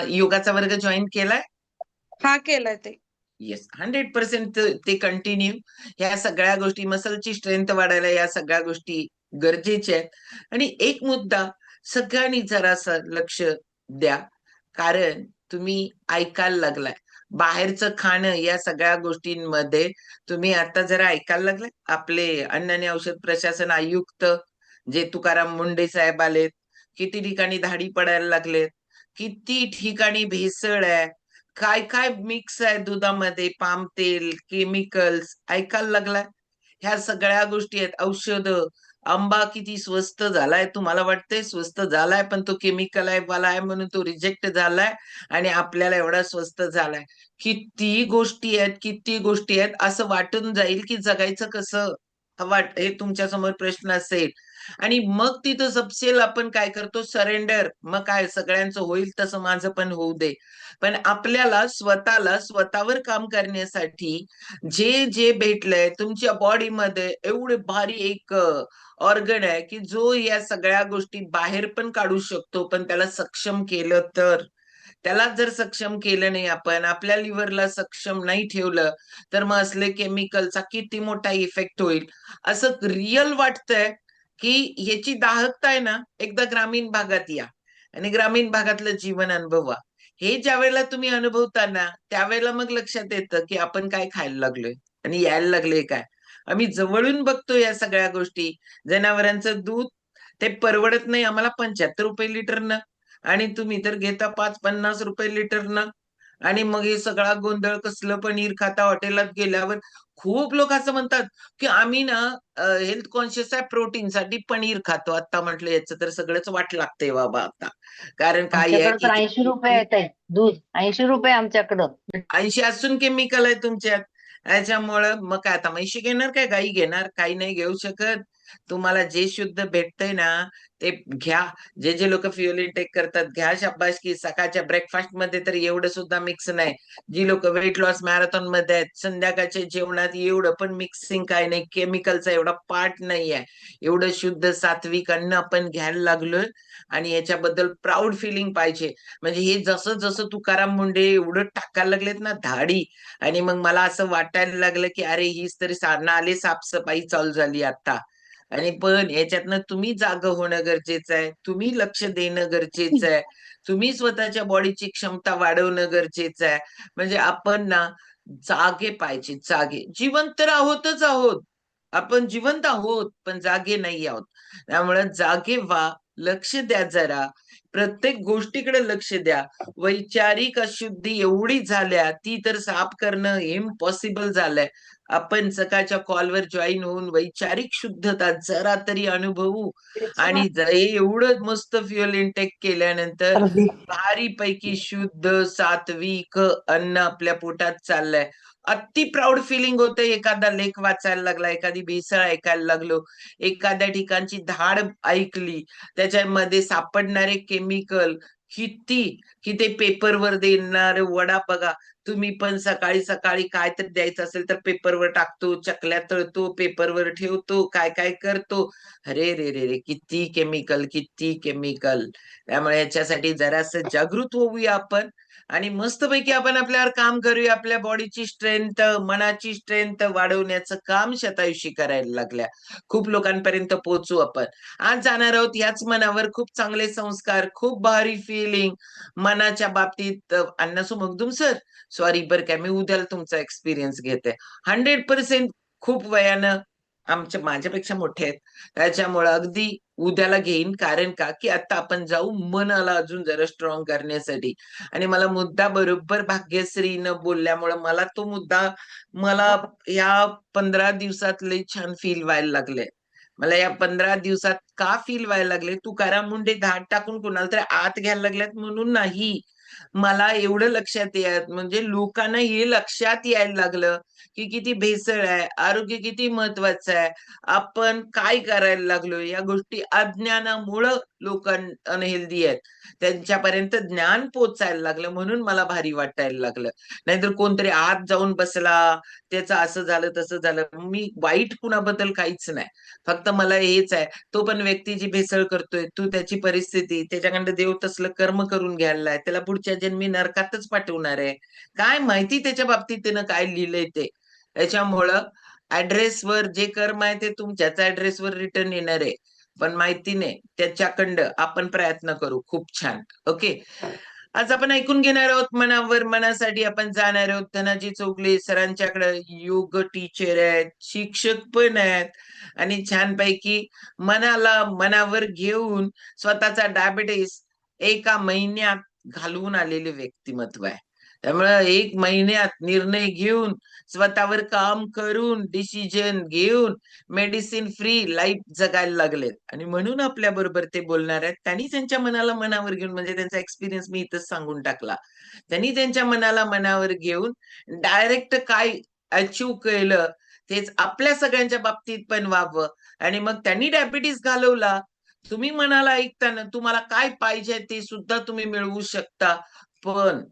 योगाचा वर्ग जॉईन केलाय? हा केलाय ते. येस, 100% ते कंटिन्यू. ह्या सगळ्या गोष्टी, मसलची स्ट्रेंथ वाढायला या सगळ्या गोष्टी गरजेच्या आहेत. आणि एक मुद्दा सगळ्यांनी जरासं लक्ष द्या, कारण तुम्ही ऐकायला लागलाय बाहेरचं खाणं या सगळ्या गोष्टींमध्ये. तुम्ही आता जरा ऐकायला लागलाय, आपले अन्न आणि औषध प्रशासन आयुक्त जे तुकाराम मुंडे साहेब आलेत, किती ठिकाणी धाडी पडायला लागलेत, किती ठिकाणी भेसळ आहे, काय काय मिक्स आहे दुधामध्ये, पाम तेल, केमिकल्स, ऐकायला लागलाय. ह्या सगळ्या गोष्टी आहेत. औषधं, आंबा किती स्वस्त झालाय, तुम्हाला वाटतंय स्वस्त झालाय, पण तो केमिकल आहे वाला आहे म्हणून तो रिजेक्ट झालाय आणि आपल्याला एवढा स्वस्त झालाय. किती गोष्टी आहेत, किती गोष्टी आहेत. असं वाटून जाईल की जगायचं कसं, हे तुमच्या समोर प्रश्न असेल. आणि मग तिथं सपसेल आपण काय करतो, सरेंडर. मग काय, सगळ्यांचं होईल तसं माझं पण होऊ दे. पण आपल्याला स्वतःला स्वतःवर काम करण्यासाठी जे जे भेटलंय, तुमच्या बॉडीमध्ये एवढे भारी एक ऑर्गन आहे की जो या सगळ्या गोष्टी बाहेर पण काढू शकतो. पण त्याला सक्षम केलं तर, त्याला जर सक्षम केलं नाही, आपण आपल्या लिव्हरला सक्षम नाही ठेवलं, तर मग असले केमिकलचा किती मोठा इफेक्ट होईल. असं रिअल वाटतंय की याची दाहकता आहे ना, एकदा ग्रामीण भागात या आणि ग्रामीण भागातलं जीवन अनुभवा. हे ज्या वेळेला तुम्ही अनुभवता ना, त्यावेळेला मग लक्षात येतं की आपण काय खायला लागलोय आणि यायला लागले काय. आम्ही जवळून बघतो या सगळ्या गोष्टी. जनावरांचं दूध ते परवडत नाही आम्हाला 75 रुपये लिटरनं, आणि तुम्ही तर घेता 5-50 रुपये लिटरनं. आणि मग हे सगळा गोंधळ, कसलं पनीर खाता हॉटेलात गेल्यावर. खूप लोक असं म्हणतात की आम्ही ना हेल्थ कॉन्शियस आहे, प्रोटीनसाठी पनीर खातो. आता म्हटलं याचं तर सगळंच वाट लागते बाबा आता. कारण काय आहे आमच्याकडे तर की 80 रुपये येत आहे दूध. 80 रुपये आमच्याकडं. 80 असून केमिकल आहे तुमच्यात. त्याच्यामुळं मग काय, आता म्हैशी घेणार काय गाई घेणार, काही नाही घेऊ शकत. तुम्हाला जे शुद्ध भेटतंय ना ते घ्या. जे जे लोक फ्युएल इनटेक करतात घ्या, शाबास की. सकाळच्या ब्रेकफास्ट मध्ये तर एवढं सुद्धा मिक्स नाही. जी लोक वेट लॉस मॅरेथॉन मध्ये आहेत, संध्याकाळच्या जेवणात एवढं पण मिक्सिंग काय नाही, केमिकलचा एवढा पार्ट नाही आहे. एवढं शुद्ध सात्विक अन्न आपण घ्यायला लागलोय. आणि याच्याबद्दल प्राऊड फिलिंग पाहिजे. म्हणजे हे जसं जसं तुकाराम मुंडे एवढं टाकायला लागलेत ना धाडी, आणि मग मला असं वाटायला लागलं की अरे हीच तरी नाले साफसफाई चालू झाली आता. आणि पण याच्यातनं तुम्ही जागं होणं गरजेचं आहे, तुम्ही लक्ष देणं गरजेचं आहे, तुम्ही स्वतःच्या बॉडीची क्षमता वाढवणं गरजेचं आहे. म्हणजे आपण ना जागे पाहिजे, जागे. जिवंत तर आहोतच आहोत, आपण जिवंत आहोत पण जागे नाही आहोत. त्यामुळे जागे व्हा, लक्ष द्या जरा, प्रत्येक गोष्टीकडे लक्ष द्या. वैचारिक अशुद्धी एवढी झाल्या, ती तर साफ करणं इम्पॉसिबल झालंय. आपण सकाळच्या कॉलवर जॉईन होऊन वैचारिक शुद्धता जरा तरी अनुभवू. तेच ना. आणि हे एवढं मस्त फ्युएल इनटेक केल्यानंतर अगदी. भारीपैकी शुद्ध सात्विक अन्न आपल्या पोटात चाललंय. अति प्राऊड फिलिंग होते. एखादा लेख वाचायला लागला, एखादी भेसळ ऐकायला लागलो, एखाद्या ठिकाणची धाड ऐकली, त्याच्यामध्ये सापडणारे केमिकल किती, की ते पेपरवर देणार वडा बघा. तुम्ही पण सकाळी सकाळी काय तर द्यायचं असेल तर पेपरवर टाकतो, चकल्या तळतो, पेपरवर ठेवतो, काय काय करतो. अरे रे रे रे, किती केमिकल, किती केमिकल. त्यामुळे याच्यासाठी जरासं जागृत होऊया आपण. आणि मस्तपैकी आपण आपल्यावर काम करूया. आपल्या बॉडीची स्ट्रेंथ, मनाची स्ट्रेंथ वाढवण्याचं काम शतायुषी करायला लागल्या. खूप लोकांपर्यंत पोहोचू आपण. आज जाणार आहोत याच मनावर. खूप चांगले संस्कार, खूप भारी फिलिंग मनाच्या बाबतीत. अन्नसू मगदुम सर, सॉरी बरं काय, मी उद्याला तुमचा एक्सपिरियन्स घेते. 100% खूप वयानं माझ्यापेक्षा मोठे आहेत, त्याच्यामुळं अगदी उद्याला घेईन. कारण का की आता आपण जाऊ मनाला अजून जरा स्ट्रॉंग करण्यासाठी. आणि मला मुद्दा बरोबर भाग्यश्रीनं बोलल्यामुळं मला तो मुद्दा, मला या 15 दिवसात लई छान फील व्हायला लागले. मला या 15 दिवसात का फील व्हायला लागले, तुकाराम मुंडे धाड टाकून कुणाला तरी आत घ्यायला लागल्यात म्हणून नाही. मला एवढं लक्षात येत, म्हणजे लोकांना हे लक्षात यायला लागलं की किती भेसळ आहे, आरोग्य किती महत्वाचं आहे, आपण काय करायला लागलो. या गोष्टी अज्ञानामुळं लोक अनहेल्दी आहेत. त्यांच्यापर्यंत ज्ञान पोचायला लागलं म्हणून मला भारी वाटायला लागलं. नाहीतर कोणतरी आत जाऊन बसला, त्याचं असं झालं तसं झालं. मी वाईट कुणाबद्दल काहीच नाही, फक्त मला हेच आहे, तो पण व्यक्ती जी भेसळ करतोय, तू त्याची परिस्थिती, त्याच्याकडे देव तसलं कर्म करून घ्यायला, त्याला पुढची पुढच्या जन्मी नरकातच पाठवणार आहे. काय माहिती त्याच्या बाबतीत त्यानं काय लिहिलंय ते. त्याच्यामुळं ऍड्रेसवर जे कर्म आहे ते तुमच्याच ऍड्रेसवर रिटर्न येणार आहे. पण माहिती नाही त्याच्याकडं आपण प्रयत्न करू. खूप छान. ओके. आज आपण ऐकून घेणार आहोत मनावर मनासाठी आपण जाणार आहोत धनाजी चौगले सरांच्याकडे. योग टीचर आहेत, शिक्षक पण आहेत आणि छानपैकी मनाला मनावर घेऊन स्वतःचा डायबिटीस एका महिन्यात घालवून आलेले व्यक्तिमत्व आहे. त्यामुळे 1 महिन्यात निर्णय घेऊन स्वतःवर काम करून डिसिजन घेऊन मेडिसिन फ्री लाईफ जगायला लागलेत आणि म्हणून आपल्या बरोबर ते बोलणार आहेत. त्यांनी त्यांच्या मनाला मनावर घेऊन म्हणजे त्यांचा एक्सपिरियन्स मी इथंच सांगून टाकला. त्यांनी त्यांच्या मनाला मनावर घेऊन डायरेक्ट काय अचीव केलं तेच आपल्या सगळ्यांच्या बाबतीत पण व्हावं आणि मग त्यांनी डायबिटीस घालवला. तुम्ही मनाला ऐकताना तुम्हाला काय पाहिजे ते सुद्धा तुम्ही मिळवू शकता. पण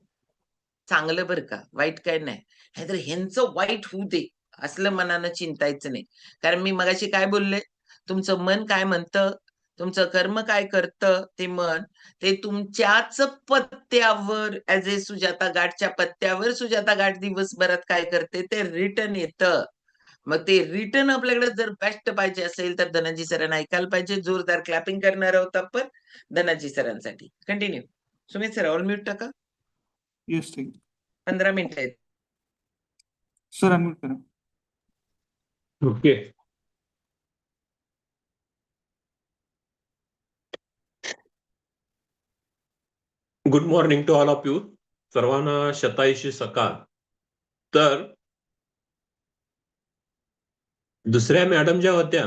चांगलं बरं का, वाईट काय नाही. नाहीतर ह्यांचं वाईट होऊ दे असलं मनानं चिंतायचं नाही. कारण मी मगाशी काय बोलले, तुमचं मन काय म्हणतं, तुमचं कर्म काय करतं ते मन, ते तुमच्याच पत्त्यावर ऍज ए सुजाता घाटच्या पत्त्यावर सुजाता घाट दिवसभरात काय करते ते रिटर्न येतं. मग ते रिटर्न आपल्याकडे जर बेस्ट पाहिजे असेल तर धनाजी सरांना ऐकायला पाहिजे. जोरदार क्लॅपिंग करणार आहोत आपण धनाजी सरांसाठी. Continue. Sumit sir all mute टाका. येस ठीक 15 मिनिटं आहेत. सर अनम्यूट करा. Okay. Good morning to all of you. सर्वांना शतायुषी सकाळ. तर दुसऱ्या मॅडम ज्या होत्या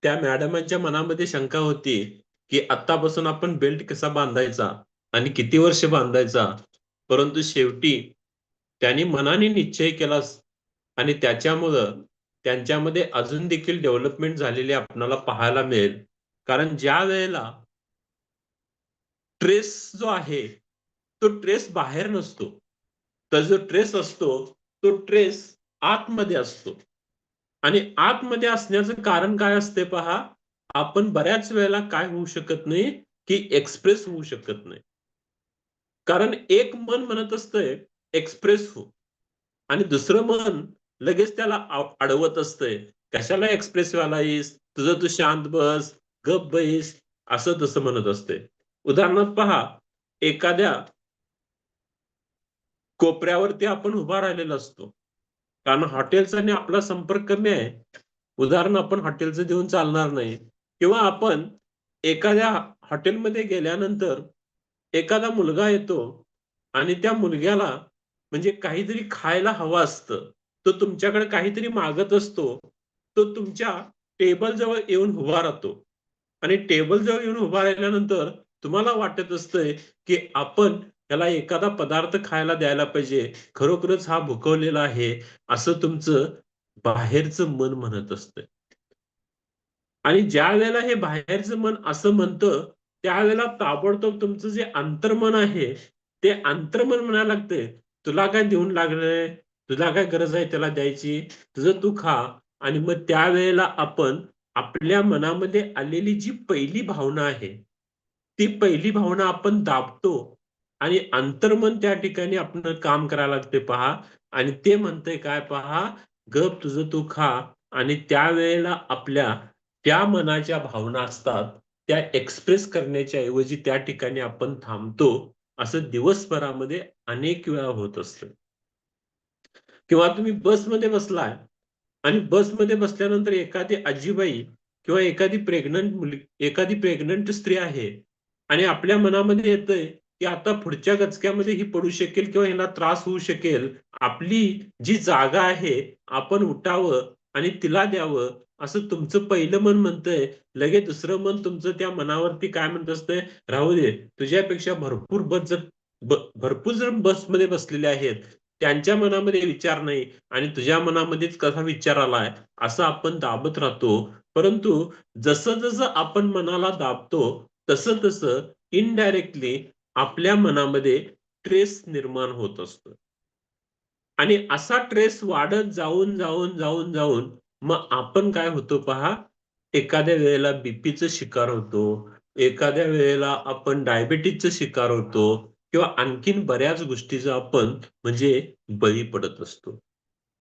त्या मॅडमांच्या मनामध्ये शंका होती की आतापासून आपण बेल्ट कसा बांधायचा आणि किती वर्ष बांधायचा. परंतु शेवटी त्यांनी मनाने निश्चय केला आणि त्याच्यामुळं त्यांच्यामध्ये अजून देखील डेव्हलपमेंट झालेली आपल्याला पाहायला मिळेल. कारण ज्या वेळेला ट्रेस जो आहे तो ट्रेस बाहेर नसतो, तर जो ट्रेस असतो तो ट्रेस आतमध्ये असतो. आणि आतमध्ये असण्याचं कारण काय असते पहा, आपण बऱ्याच वेळेला काय होऊ शकत नाही की एक्सप्रेस होऊ शकत नाही. कारण एक मन म्हणत असतंय एक्सप्रेस हो आणि दुसरं मन लगेच त्याला अडवत असतंय, कशाला एक्सप्रेस व्हायलायस, तुझं तू शांत बस, गप बैस, असं तसं म्हणत असते. उदाहरणार्थ पहा, एखाद्या कोपऱ्यावरती आपण उभा राहिलेला असतो कारण हॉटेलचा आणि आपला संपर्क कमी आहे. उदाहरण आपण हॉटेलचं देऊन चालणार नाही. किंवा आपण एखाद्या हॉटेलमध्ये गेल्यानंतर एखादा मुलगा येतो आणि त्या मुलग्याला म्हणजे काहीतरी खायला हवं असतं, तो तुमच्याकडे काहीतरी मागत असतो, तो तुमच्या टेबल जवळ येऊन उभा राहतो आणि टेबल जवळ येऊन उभा राहिल्यानंतर तुम्हाला वाटत असतंय की आपण त्याला एखादा पदार्थ खायला द्यायला पाहिजे, खरोखरच हा भुकवलेला आहे, असं तुमचं बाहेरचं मन म्हणत असतं. आणि ज्या वेळेला हे बाहेरचं मन असं म्हणतं त्यावेळेला ताबडतोब तुमचं जे अंतर्मन आहे ते अंतर्मन म्हणायला लागते, तुला काय देऊन लागलंय, तुला काय गरज आहे त्याला द्यायची, तुझं तू खा. आणि मग त्यावेळेला आपण आपल्या मनामध्ये आलेली जी पहिली भावना आहे ती पहिली भावना आपण दाबतो आणि अंतर्मन त्या ठिकाणी आपण काम करायला लागते पहा. आणि ते म्हणतंय काय पहा, गप तुझं तू खा. आणि त्यावेळेला आपल्या त्या मनाच्या भावना असतात त्या एक्सप्रेस करण्याच्या ऐवजी त्या ठिकाणी आपण थांबतो. असं दिवसभरामध्ये अनेक वेळा होत असतं. किंवा तुम्ही बसमध्ये बसलाय आणि बसमध्ये बसल्यानंतर एखादी आजीबाई किंवा एखादी प्रेग्नंट स्त्री आहे आणि आपल्या मनामध्ये येतंय की आता पुढच्या गचक्यामध्ये ही पडू शकेल किंवा हिला त्रास होऊ शकेल. आपली जी जागा आहे आपण उठावं आणि तिला द्यावं असं तुमचं पहिलं मन म्हणतंय. लगेच दुसरं मन तुमचं त्या मनावरती काय म्हणत असतंय, राहू दे, तुझ्यापेक्षा भरपूर जर बसमध्ये बसलेले आहेत त्यांच्या मनामध्ये विचार नाही आणि तुझ्या मनामध्येच कसा विचार आलाय असं आपण दाबत राहतो. परंतु जसं जसं आपण मनाला दाबतो तसं तसं इनडायरेक्टली आपल्या मनामध्ये ट्रेस निर्माण होत असतो. आणि असा ट्रेस वाढत जाऊन जाऊन जाऊन जाऊन मग आपण काय होतो पहा, एखाद्या वेळेला बीपीचं शिकार होतो, एखाद्या वेळेला आपण डायबिटीजचं शिकार होतो, किंवा आणखीन बऱ्याच गोष्टीचा आपण म्हणजे बळी पडत असतो.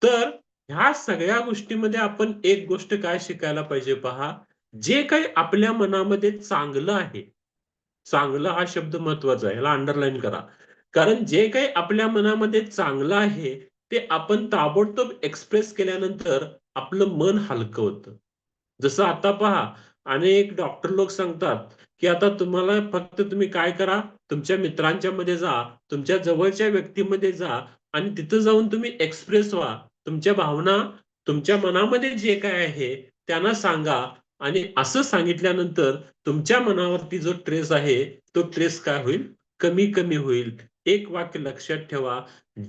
तर ह्या सगळ्या गोष्टीमध्ये आपण एक गोष्ट काय शिकायला पाहिजे पहा, जे काही आपल्या मनामध्ये चांगलं आहे, चांगलं हा शब्द महत्वाचा आहे, याला अंडरलाईन करा. कारण जे काही आपल्या मनामध्ये चांगलं आहे, ते आपण ताबडतोब एक्सप्रेस केल्यानंतर आपलं मन हलकं होतं. जसं आता पहा, अनेक डॉक्टर लोक सांगतात, की आता तुम्हाला फक्त तुम्ही काय करा, तुमच्या मित्रांच्या मध्ये जा, तुमच्या जवळच्या व्यक्तीमध्ये जा आणि तिथं जाऊन तुम्ही एक्सप्रेस व्हा. तुमच्या भावना, तुमच्या मनामध्ये जे काय आहे त्यांना सांगा आणि असं सांगितल्यानंतर तुमच्या मनावरती जो ट्रेस आहे, तो ट्रेस काय होईल? कमी-कमी होईल. एक वाक्य लक्षात ठेवा,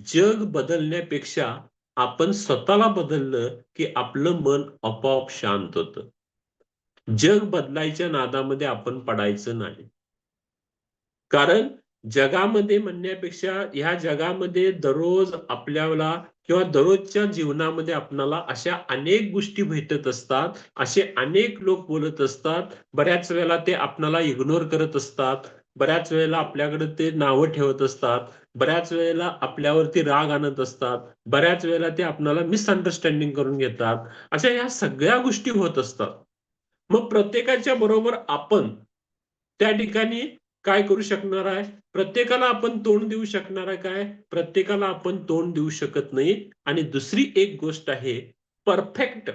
जग बदलण्यापेक्षा आपण स्वतःला बदललं, की आपलं मन आपोआप शांत होतं. जग बदलायच्या नादामध्ये आपण पडायचं नाही. कारण जगामध्ये म्हणण्यापेक्षा ह्या जगामध्ये दररोज आपल्याला किंवा दररोजच्या जीवनामध्ये आपल्याला अशा अनेक गोष्टी भेटत असतात. असे अनेक लोक बोलत असतात. बऱ्याच वेळेला ते आपल्याला इग्नोर करत असतात. बऱ्याच वेळेला आपल्याकडे ते नावं ठेवत असतात. बऱ्याच वेळेला आपल्यावरती राग आणत असतात. बऱ्याच वेळेला ते आपल्याला मिसअंडरस्टँडिंग करून घेतात. अशा ह्या सगळ्या गोष्टी होत असतात. मग प्रत्येकाच्या बरोबर आपण त्या ठिकाणी काय करू शकणार आहे? प्रत्येकाला आपण तोंड देऊ शकणार आहे काय? प्रत्येकाला आपण तोंड देऊ शकत नाही. आणि दुसरी एक गोष्ट आहे, परफेक्ट.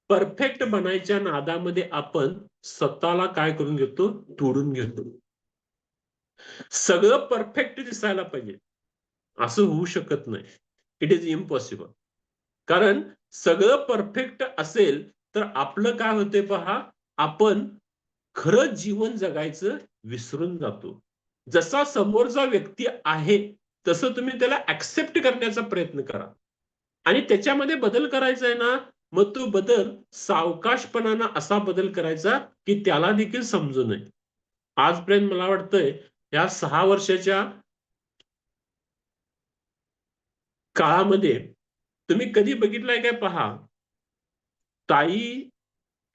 परफेक्ट बनायच्या नादामध्ये आपण स्वतःला काय करून घेतो? तोडून घेतो. सगळं परफेक्ट दिसायला पाहिजे. असं होऊ शकत नाही. It is impossible. कारण सगळं परफेक्ट असेल तर आपलं काय होतंय पहा, आपण खरं जीवन जगायचं विसरून जातो. जसा समोरचा व्यक्ती आहे, तसं तुम्ही त्याला एक्सेप्ट करण्याचा प्रयत्न करा. आणि त्याच्यामध्ये बदल करायचा आहे ना, मग तो बदल सावकाशपणानं असा बदल करायचा, की त्याला देखील समजू नये. आजपर्यंत मला वाटतंय या 6 वर्षाच्या काळामध्ये तुम्ही कधी बघितलंय काय पहा, ताई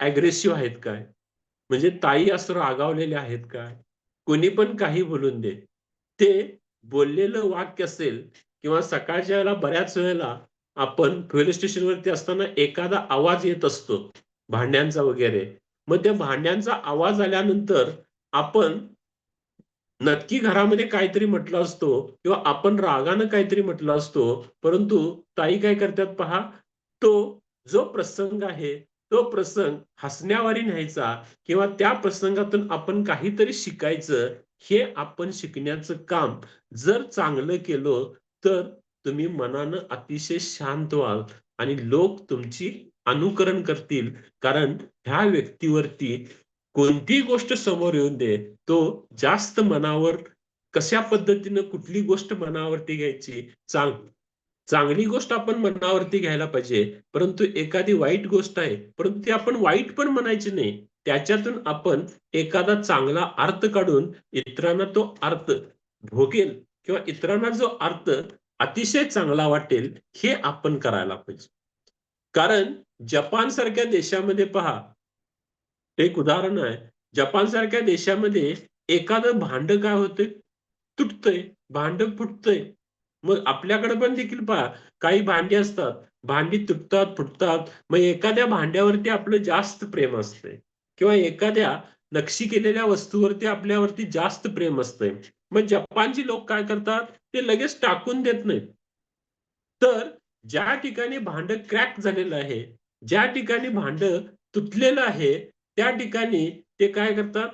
अग्रेसिव्ह आहेत काय? म्हणजे ताई असं रागावलेल्या आहेत काय? कोणी पण काही बोलून दे. ते बोललेलं वाक्य असेल किंवा सकाळच्या वेळेला बऱ्याच वेळेला आपण पोलीस स्टेशनवरती असताना एखादा आवाज येत असतो, भांड्यांचा वगैरे. मग त्या भांड्यांचा आवाज आल्यानंतर आपण नक्की घरामध्ये काहीतरी म्हटलं असतो किंवा आपण रागानं काहीतरी म्हटलं असतो. परंतु ताई काय करतात पहा, तो जो प्रसंग आहे, तो प्रसंग हसण्यावारी न्यायचा किंवा त्या प्रसंगातून आपण काहीतरी शिकायचं, हे आपण शिकण्याचं काम जर चांगलं केलं, तर तुम्ही मनानं अतिशय शांत व्हाल आणि लोक तुमची अनुकरण करतील. कारण ह्या व्यक्तीवरती कोणतीही गोष्ट समोर येऊन दे, तो जास्त मनावर कशा पद्धतीनं कुठली गोष्ट मनावरती घ्यायची, चांगली गोष्ट आपण मनावरती घ्यायला पाहिजे. परंतु एखादी वाईट गोष्ट आहे, परंतु ती आपण वाईट पण म्हणायची नाही. त्याच्यातून आपण एखादा चांगला अर्थ काढून इतरांना तो अर्थ भोगेल किंवा इतरांना जो अर्थ अतिशय चांगला वाटेल, हे आपण करायला पाहिजे. कारण जपानसारख्या देशामध्ये पहा, एक उदाहरण आहे. जपानसारख्या देशामध्ये एखादं भांडं काय होतंय? तुटतंय, भांडं फुटतंय. मग आपल्याकडे पण देखील पहा, काही भांडी असतात. भांडी तुटतात, फुटतात. मग एखाद्या भांड्यावरती आपलं जास्त प्रेम असतंय किंवा एखाद्या नक्षी केलेल्या वस्तूवरती आपल्यावरती जास्त प्रेम असतंय. मग जपानची लोक काय करतात? ते लगेच टाकून देत नाहीत. तर ज्या ठिकाणी भांडं क्रॅक झालेलं आहे, ज्या ठिकाणी भांडं तुटलेलं आहे, त्या ठिकाणी ते काय करतात?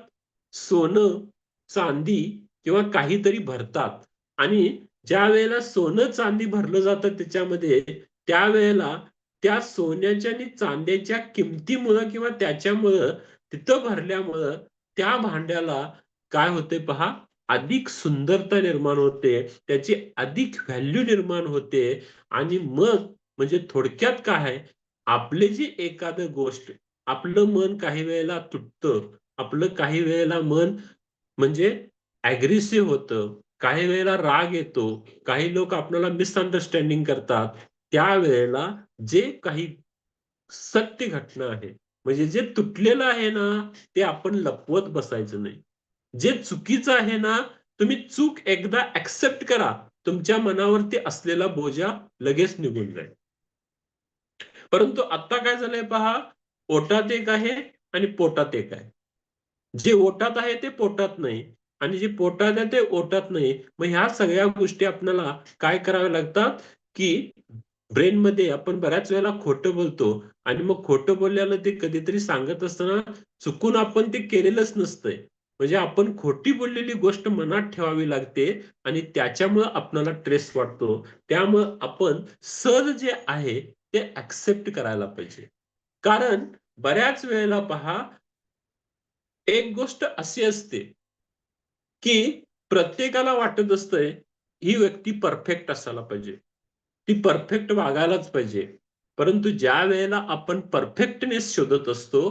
सोनं, चांदी किंवा काहीतरी भरतात आणि ज्यावेळेला सोनं, चांदी भरलं जातं त्याच्यामध्ये, त्यावेळेला त्या सोन्याच्या आणि चांद्याच्या किमतीमुळं किंवा त्याच्यामुळं तिथं भरल्यामुळं त्या भांड्याला काय होतंय पहा, अधिक सुंदरता निर्माण होते, त्याची अधिक व्हॅल्यू निर्माण होते आणि मग म्हणजे थोडक्यात काय आहे, आपली जी एखादं गोष्ट, आपलं मन काही वेळेला तुटतं, आपलं काही वेळेला मन म्हणजे अग्रेसिव्ह होतं, काही वेळेला राग येतो, काही लोक आपल्याला मिसअंडरस्टँडिंग करतात. त्यावेळेला जे काही सत्य घटना आहे, म्हणजे जे तुटलेलं आहे ना, ते आपण लपवत बसायचं नाही. जे चुकीचं आहे ना, तुम्ही चूक एकदा ऍक्सेप्ट करा, तुमच्या मनावरती असलेला बोजा लगेच निघून जाईल. परंतु आता काय झालंय पहा, ओटात एक आहे आणि पोटात एक आहे. जे ओटात आहे ते पोटात नाही आणि जे पोटात आहे ते ओटात नाही. मग ह्या सगळ्या गोष्टी आपल्याला काय कराव्या लागतात, की ब्रेनमध्ये आपण बऱ्याच वेळेला खोटं बोलतो आणि मग खोटं बोलल्याला ते कधीतरी सांगत असताना चुकून आपण ते केलेलंच नसतंय. म्हणजे आपण खोटी बोललेली गोष्ट मनात ठेवावी लागते आणि त्याच्यामुळं आपल्याला ट्रेस वाटतो. त्यामुळं आपण सहज जे आहे ते ऍक्सेप्ट करायला पाहिजे. कारण बऱ्याच वेळेला पहा, एक गोष्ट अशी असते, की प्रत्येकाला वाटत असतंय, ही व्यक्ती परफेक्ट असायला पाहिजे. ती परफेक्ट वागायलाच पाहिजे. परंतु ज्या वेळेला आपण परफेक्टनेस शोधत असतो,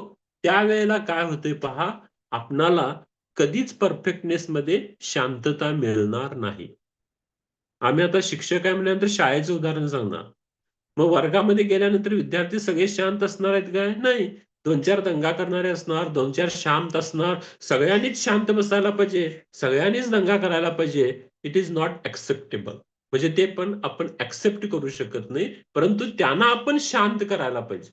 त्यावेळेला काय होतंय पहा, आपणाला कधीच परफेक्टनेसमध्ये शांतता मिळणार नाही. आम्ही आता शिक्षक आहे म्हटल्यानंतर शाळेचं उदाहरण सांगणार. मग वर्गामध्ये गेल्यानंतर विद्यार्थी सगळे शांत असणार आहेत काय? नाही. 2-4 दंगा करणारे असणार, 2-4 शांत असणार. सगळ्यांनीच शांत बसायला पाहिजे, सगळ्यांनीच दंगा करायला पाहिजे. It is not acceptable. म्हणजे ते पण आपण ॲक्सेप्ट करू शकत नाही. परंतु त्यांना आपण शांत करायला पाहिजे.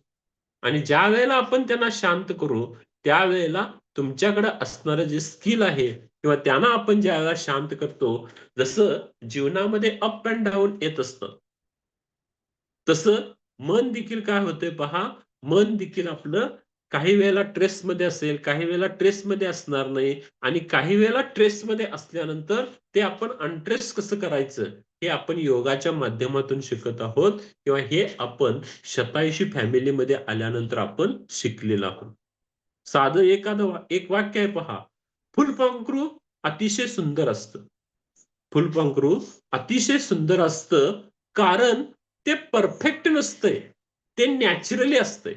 आणि ज्या वेळेला आपण त्यांना शांत करू, त्यावेळेला तुमच्याकडे असणारं जे स्किल आहे किंवा त्यांना आपण ज्यावेळेला शांत करतो, जसं जीवनामध्ये अप अँड डाउन येत असतं. तसं मन देखील काय होतंय पहा, मन देखील आपलं काही वेळेला ट्रेसमध्ये असेल, काही वेळेला ट्रेसमध्ये असणार नाही आणि काही वेळेला ट्रेसमध्ये असल्यानंतर ते आपण अनट्रेस कसं करायचं, हे आपण योगाच्या माध्यमातून शिकत आहोत किंवा हे आपण शतायुषी फॅमिलीमध्ये आल्यानंतर आपण शिकलेलो आहोत. साधं एक वाक्य आहे पहा, फुलपाखरू अतिशय सुंदर असतं. फुलपाखरू अतिशय सुंदर असतं, कारण ते परफेक्ट नसतंय. ते नॅचरली असतंय.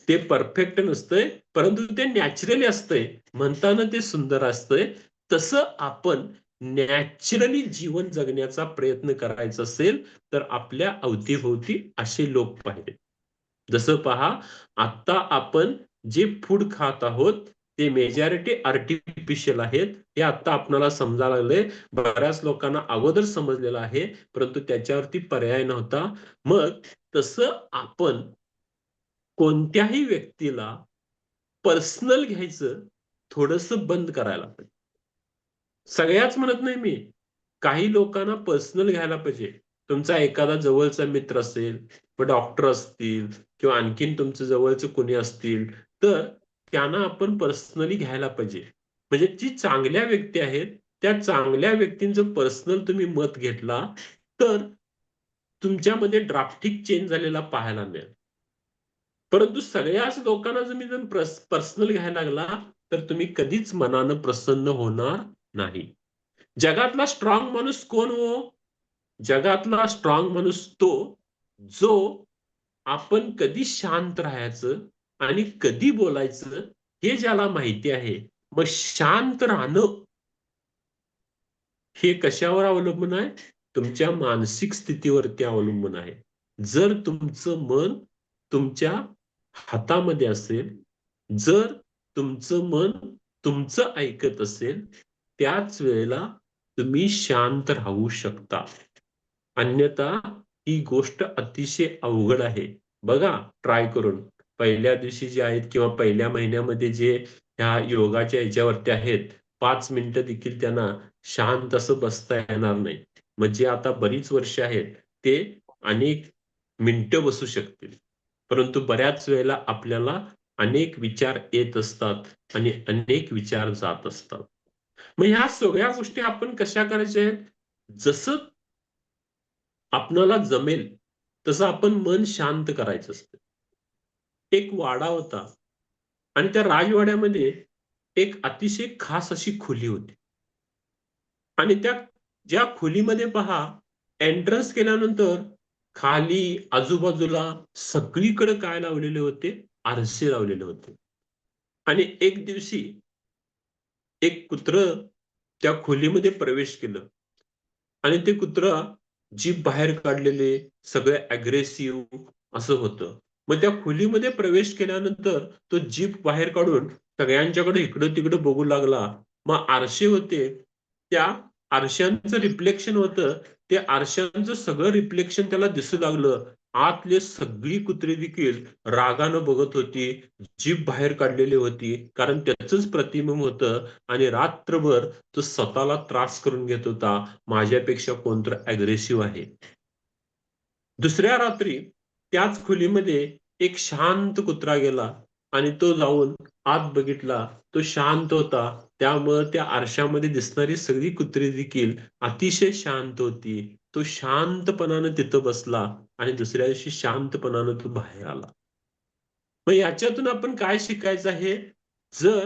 ते परफेक्ट नसतंय, परंतु ते नॅचरली असतंय. म्हणताना ते सुंदर असतंय. तसं आपण नॅचरली जीवन जगण्याचा प्रयत्न करायचा असेल, तर आपल्या अवतीभोवती असे लोक पाहिजेत. जसं पहा, आता आपण जे फूड खात आहोत, ते मेजॉरिटी आर्टिफिशियल आहेत. हे आता आपल्याला समजायला लागलंय. बऱ्याच लोकांना अगोदर समजलेलं आहे, परंतु त्याच्यावरती पर्याय नव्हता. मग तसं आपण कोणत्याही व्यक्तीला पर्सनल घ्यायचं थोडंसं बंद करायला पाहिजे. सगळ्याच म्हणत नाही मी. काही लोकांना पर्सनल घ्यायला पाहिजे. तुमचा एखादा जवळचा मित्र असेल, मग डॉक्टर असतील किंवा आणखीन तुमचं जवळचं कोणी असतील, तर त्यांना आपण पर्सनली घ्यायला पाहिजे. म्हणजे जी चांगल्या व्यक्ती आहेत, त्या चांगल्या व्यक्तींचं पर्सनल तुम्ही मत घेतला, तर तुमच्यामध्ये ड्राफ्टिक चेंज झालेला पाहायला मिळेल. परंतु सगळ्याच लोकांना जर पर्सनल घ्यायला लागला, तर तुम्ही कधीच मनानं प्रसन्न होणार नाही. जगातला स्ट्रॉंग माणूस कोण हो? जगातला स्ट्रॉंग माणूस तो, जो आपण कधी शांत राहायचं आणि कधी बोलायचं हे ज्याला माहिती आहे. मग शांत राहणं हे कशावर अवलंबून आहे? तुमच्या मानसिक स्थितीवरती अवलंबून आहे. जर तुमचं मन तुमच्या हातामध्ये असेल, जर तुमचं मन तुमचं ऐकत असेल, त्याच वेळेला तुम्ही शांत राहू शकता. अन्यथा ही गोष्ट अतिशय अवघड आहे. बघा ट्राय करून. पहिल्या दिवशी जे आहेत किंवा पहिल्या महिन्यामध्ये जे ह्या योगाच्या ह्याच्यावरती आहेत, 5 मिनिटं देखील त्यांना शांत असं बसता येणार नाही. म्हणजे आता बरीच वर्ष आहेत, ते अनेक मिनिटं बसू शकतील. परंतु बऱ्याच वेळेला आपल्याला अनेक विचार येत असतात आणि अनेक विचार जात असतात. मग ह्या सगळ्या गोष्टी आपण कशा करायच्या आहेत? जसं आपणाला जमेल तसं आपण मन शांत करायचं असतं. एक वाडा होता आणि त्या राजवाड्यामध्ये एक अतिशय खास अशी खोली होती. आणि त्या ज्या खोलीमध्ये पहा, एंट्रन्स केल्यानंतर खाली आजूबाजूला सगळीकडे काय लावलेले होते? आरसे लावलेले होते. आणि एक दिवशी एक कुत्रं त्या खोलीमध्ये प्रवेश केलं आणि ते कुत्रं जीभ बाहेर काढलेले, सगळे अग्रेसिव्ह असं होतं. मग त्या खोलीमध्ये प्रवेश केल्यानंतर तो जीभ बाहेर काढून सगळ्यांच्याकडे इकडं-तिकडं बघू लागला मग आरसे होते, त्या आरशांचं रिफ्लेक्शन होतं, ते आरशांचं सगळं रिफ्लेक्शन त्याला दिसू लागलं. आतले सगळी कुत्री देखील रागानं बघत होती, जीभ बाहेर काढलेली होती, कारण त्याचंच प्रतिबिंब होतं आणि रात्रभर तो स्वतःला त्रास करून घेत होता, माझ्यापेक्षा कोणतर अग्रेसिव्ह आहे. दुसऱ्या रात्री त्याच खोलीमध्ये एक शांत कुत्रा गेला आणि तो जाऊन आत बघितला. तो शांत होता. त्यामुळं त्या आरशामध्ये दिसणारी सगळी कुत्री देखील अतिशय शांत होती. तो शांतपणानं तिथं बसला आणि दुसऱ्या दिवशी शांतपणानं तो बाहेर आला. मग याच्यातून आपण काय शिकायचं आहे? जर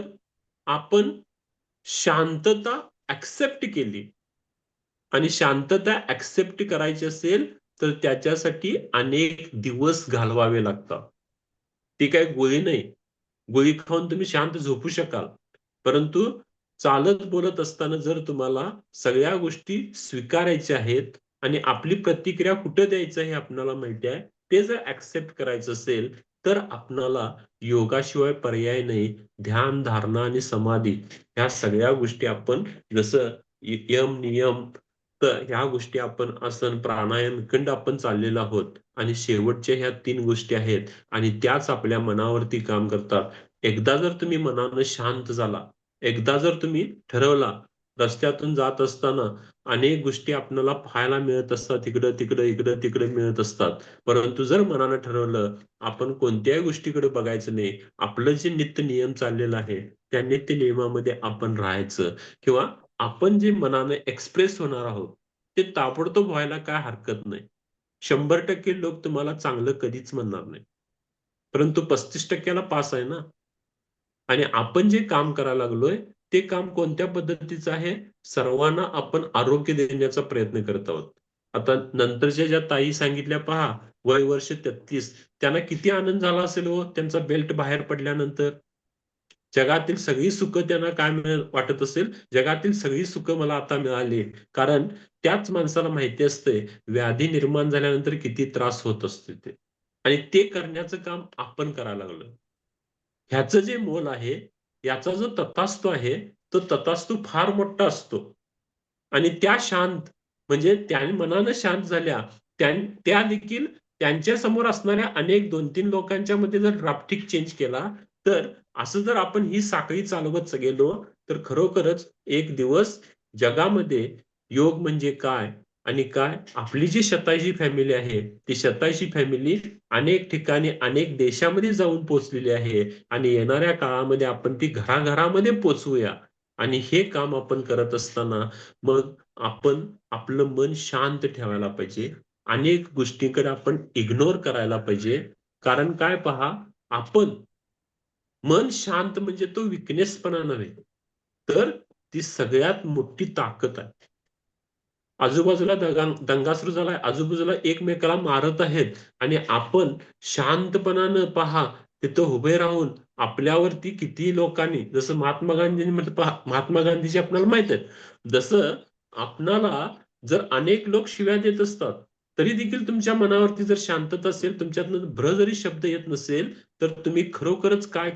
आपण शांतता ॲक्सेप्ट केली आणि शांतता ॲक्सेप्ट करायची असेल, तर त्याच्यासाठी अनेक दिवस घालवावे लागतात. ती काही गोळी नाही. गोळी खाऊन तुम्ही शांत झोपू शकाल. परंतु चालत बोलत असताना जर तुम्हाला सगळ्या गोष्टी स्वीकारायच्या आहेत आणि आपली प्रतिक्रिया कुठे द्यायचं हे आपल्याला माहिती आहे. ते जर ॲक्सेप्ट करायचं असेल, तर आपणाला योगाशिवाय पर्याय नाही. ध्यान, धारणा आणि समाधी ह्या सगळ्या गोष्टी आपण जसं यम, नियम तर ह्या गोष्टी आपण आसन, प्राणायाम इकडं आपण चाललेलो आहोत आणि शेवटच्या ह्या 3 गोष्टी आहेत आणि त्याच आपल्या मनावरती काम करतात. एकदा जर तुम्ही मनानं शांत झाला, एकदा जर तुम्ही ठरवला, रस्त्यातून जात असताना अनेक गोष्टी आपल्याला पाहायला मिळत असतात. इकडं-तिकडं, इकडं-तिकडं मिळत असतात. परंतु जर मनानं ठरवलं, आपण कोणत्याही गोष्टीकडे बघायचं नाही. आपलं जे नित्य नियम चाललेलं आहे, त्या नित्य नियमामध्ये आपण राहायचं किंवा आपण जे मनानं एक्सप्रेस होणार आहोत, ते ताबडतोब व्हायला काय हरकत नाही. 100% लोक तुम्हाला चांगलं कधीच म्हणणार नाही. परंतु 35% ला पास आहे ना. आणि आपण जे काम करायला लागलोय, ते काम कोणत्या पद्धतीचं आहे? सर्वांना आपण आरोग्य देण्याचा प्रयत्न करत आहोत. आता नंतरच्या ज्या ताई सांगितल्या पहा, वय वर्ष 33 त्यांना किती आनंद झाला असेल हो, त्यांचा बेल्ट बाहेर पडल्यानंतर. जगातील सगळी सुखं त्यांना काय वाटत असेल, जगातील सगळी सुखं मला आता मिळाली. कारण त्याच माणसाला माहिती असतंय, व्याधी निर्माण झाल्यानंतर किती त्रास होत असते ते. आणि ते करण्याचं काम आपण करायला लागलोय. ह्याचं जे मोल आहे, याचा जो तथास्तु आहे, तो तथास्तु फार मोठा असतो. आणि त्या शांत म्हणजे त्या मनानं शांत झाल्या, त्या देखील त्यांच्या समोर असणाऱ्या अनेक 2-3 लोकांच्या मध्ये जर ड्राफ्टिक चेंज केला, तर असं जर आपण ही साखळी चालवत गेलो, तर खरोखरच एक दिवस जगामध्ये योग म्हणजे काय आणि काय आपली जी 87 फॅमिली आहे, ती 87 फॅमिली अनेक ठिकाणी, अनेक देशामध्ये जाऊन पोहोचलेली आहे आणि येणाऱ्या काळामध्ये आपण ती घराघरामध्ये पोहोचवूया आणि हे काम आपण करत असताना मग आपण आपलं मन शांत ठेवायला पाहिजे. अनेक गोष्टींकडे आपण इग्नोर करायला पाहिजे. कारण काय पहा, आपण मन शांत म्हणजे तो विकनेसपणा नव्हे, तर ती सगळ्यात मोठी ताकद आहे. आजूबाजूला दंगा सुरू झालाय, आजूबाजूला एकमेकाला मारत आहेत आणि आपण शांतपणानं पहा, तिथं उभे राहून आपल्यावरती किती लोकांनी जसं महात्मा गांधींनी म्हटलं पहा, महात्मा गांधीजी आपल्याला माहित आहेत. जसं आपणाला जर अनेक लोक शिव्या देत असतात, तरी देखील तुमच्या मनावरती जर शांतता असेल, तुमच्यातनं भ्र जरी शब्द येत नसेल, तर तुम्ही खरोखरच काय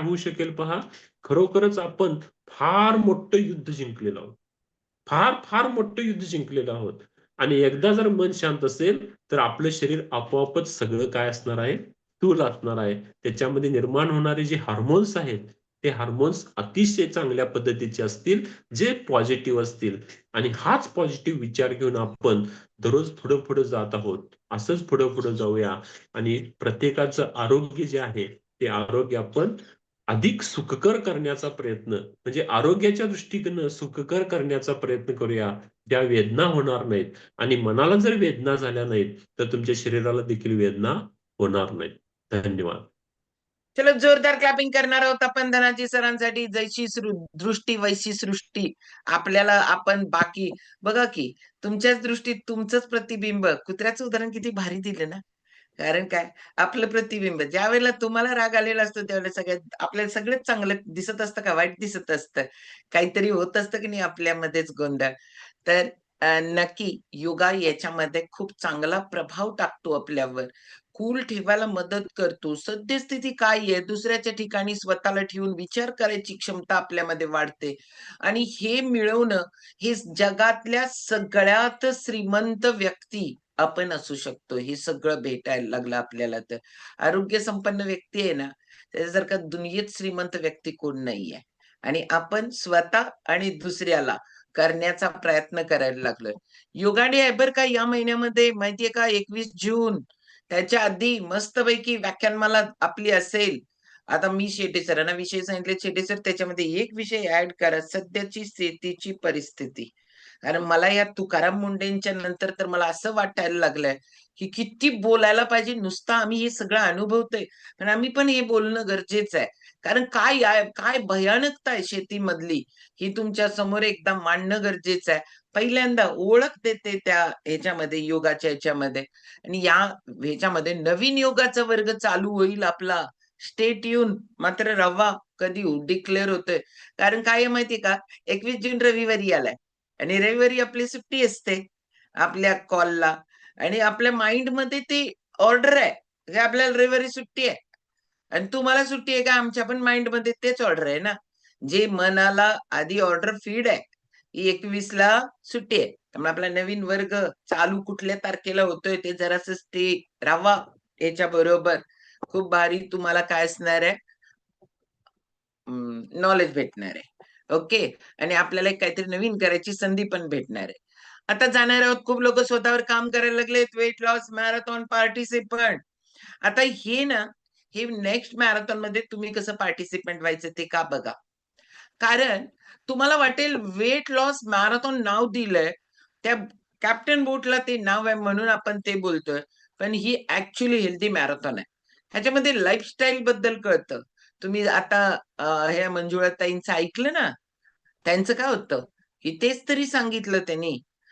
होऊ शकेल पहा, खरोखरच आपण फार मोठं युद्ध जिंकलेलो आहोत. फार मोठं युद्ध जिंकलेलो आहोत. आणि एकदा जर मन शांत असेल, तर आपलं शरीर आपोआपच सगळं काय असणार आहे? स्थूल असणार आहे. त्याच्यामध्ये निर्माण होणारे जे हार्मोन्स आहेत, ते हार्मोन्स अतिशय चांगल्या पद्धतीचे असतील, जे पॉझिटिव्ह असतील. आणि हाच पॉझिटिव्ह विचार घेऊन आपण दररोज पुढं-पुढं जात आहोत. असंच पुढं-पुढं जाऊया आणि प्रत्येकाचं आरोग्य जे आहे, ते आरोग्य आपण अधिक सुखकर करण्याचा प्रयत्न म्हणजे आरोग्याच्या दृष्टीकोनं सुखकर करण्याचा प्रयत्न करूया. त्या वेदना होणार नाहीत आणि मनाला जर वेदना झाल्या नाहीत, तर तुमच्या शरीराला देखील वेदना होणार नाहीत. धन्यवाद. चलो जोरदार क्लॅपिंग करणार आहोत आपण धनाजी सरांसाठी. जैशी दृष्टी वैशी सृष्टी. आपल्याला आपण बाकी बघा की तुमच्याच दृष्टीत तुमचंच प्रतिबिंब. कुत्र्याचं उदाहरण किती भारी दिलं ना. कारण काय आपलं प्रतिबिंब ज्या वेळेला तुम्हाला राग आलेला असतो त्यावेळेला सगळ्यात आपल्याला सगळ्यात चांगलं दिसत असतं का वाईट दिसत असतं. काहीतरी होत असतं की नाही आपल्यामध्येच गोंधळ. तर नक्की योगा याच्यामध्ये खूप चांगला प्रभाव टाकतो आपल्यावर. कूल ठेवायला मदत करतो. सद्यस्थिती काय आहे, दुसऱ्याच्या ठिकाणी स्वतःला ठेवून विचार करायची क्षमता आपल्यामध्ये वाढते आणि हे मिळवणं हे जगातल्या सगळ्यात श्रीमंत व्यक्ती आपण असू शकतो. हे सगळं भेटायला लागलं आपल्याला तर. आरोग्य संपन्न व्यक्ती आहे ना, त्याच्यासारखा दुनियेत श्रीमंत व्यक्ती कोण नाहीये. आणि आपण स्वतः आणि दुसऱ्याला करण्याचा प्रयत्न करायला लागलोय. योगा डे आहे बरं का या महिन्यामध्ये माहितीये का 21 जून. त्याच्या आधी मस्तपैकी व्याख्यानमाला आपली असेल. आता मी शेटे सरांना विषय सांगितले. शेटे सर त्याच्यामध्ये एक विषय ऍड करा, सध्याची शेतीची परिस्थिती. कारण मला या तुकाराम मुंडेंच्या नंतर तर मला असं वाटायला लागलंय, की किती बोलायला पाहिजे. नुसतं आम्ही हे सगळं अनुभवतोय, पण आम्ही पण हे बोलणं गरजेचं आहे. कारण काय आहे, काय भयानकता आहे शेतीमधली, ही तुमच्या समोर एकदा मांडणं गरजेचं आहे. पहिल्यांदा ओळख देते त्या ह्याच्यामध्ये, योगाच्या ह्याच्यामध्ये. आणि या ह्याच्यामध्ये नवीन योगाचा वर्ग चालू होईल आपला. Stay tune. मात्र रवा कधी डिक्लेअर होतोय. कारण काय आहे माहितीये का, 21 जून रविवारी आलाय आणि रविवारी आपली सुट्टी असते आपल्या कॉलला आणि आपल्या माइंडमध्ये ते ऑर्डर आहे की आपल्याला रविवारी सुट्टी आहे आणि तुम्हाला सुट्टी आहे का, आमच्या पण माइंडमध्ये तेच ऑर्डर आहे ना. जे मनाला आधी ऑर्डर फीड आहे की 21 ला सुट्टी आहे, त्यामुळे आपला नवीन वर्ग चालू कुठल्या तारखेला होतोय ते जरासं स्टे राहावा याच्या बरोबर. खूप भारी तुम्हाला काय असणार आहे, नॉलेज भेटणार आहे. ओके. आणि आपल्याला एक काहीतरी नवीन करायची संधी पण भेटणार आहे. आता जाणार आहोत, खूप लोक स्वतःवर काम करायला लागलेत. Weight loss marathon participant. आता हे ना, हे नेक्स्ट मॅरेथॉन मध्ये तुम्ही कसं पार्टिसिपंट व्हायचं ते का बघा. कारण तुम्हाला वाटेल वेट लॉस मॅरेथॉन नाव दिलंय, त्या कॅप्टन बोटला ते नाव आहे म्हणून आपण ते बोलतोय. पण ही ऍक्च्युअली हेल्दी मॅरेथॉन आहे. ह्याच्यामध्ये लाईफस्टाईल बद्दल कळतं. तुम्ही आता हे मंजुळाताईंचं ऐकलं ना, त्यांचं काय होतं, की तेच तरी सांगितलं त्यांनी,